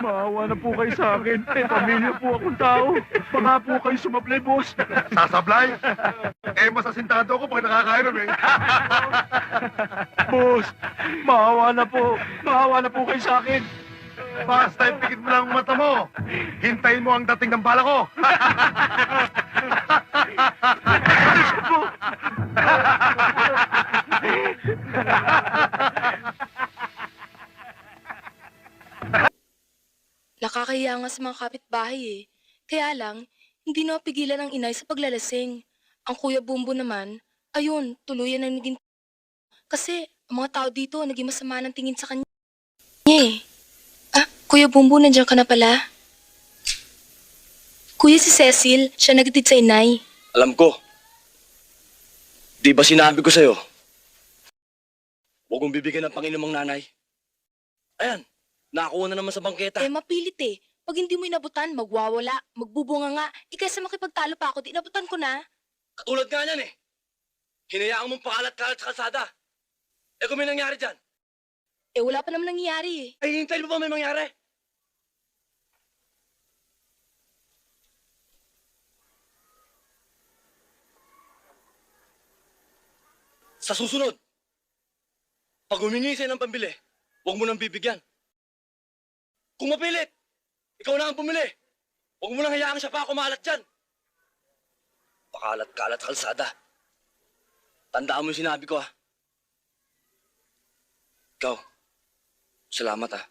Maawa na po kayo sa akin. Pamilya po akong tao. Baka po kayo sumablay, boss. Sasablay? Eh, masasintado ako pag nakakainom eh. Boss, maawa na po. Maawa na po kayo sa akin. Basta ipikit mo lang ang mata mo. Hintayin mo ang dating ng bala ko. Nakakahiya nga sa mga kapitbahay eh. Kaya lang, hindi na mapigilan ang inay sa paglalasing. Ang Kuya Bumbo naman, ayun, tuluyan na naging kasi ang mga tao dito naging masama ng tingin sa kanya eh. Ah, Kuya Bumbo, nandiyan ka na pala. Kuya, si Cecil, siya nagtitid sa inay. Alam ko. Di ba sinabi ko sa'yo? Huwag mong bibigyan ng Panginoong nanay. Ayan, nakakuha na naman sa bangketa. Eh, mapilit eh. Pag hindi mo inabutan, magwawala, magbubunga nga. Kaysa makipagtalo pa ako, di inabutan ko na. Katulad nga niyan eh. Hinayaan mong pakalat-kalat sa kalsada. Eh kung may nangyari dyan, Eh, wala pa naman nangyayari eh. ay hintayin mo pa may mangyari. Sa susunod, pag humingi sa'yo ng pambili, huwag mo nang bibigyan. Kung mapilit, ikaw na ang bumili. Huwag mo nang hayaang siya pa kumalat dyan. Pakalat-kalat sa kalsada. Tandaan mo yung sinabi ko, ha? Ikaw, salamat, ha?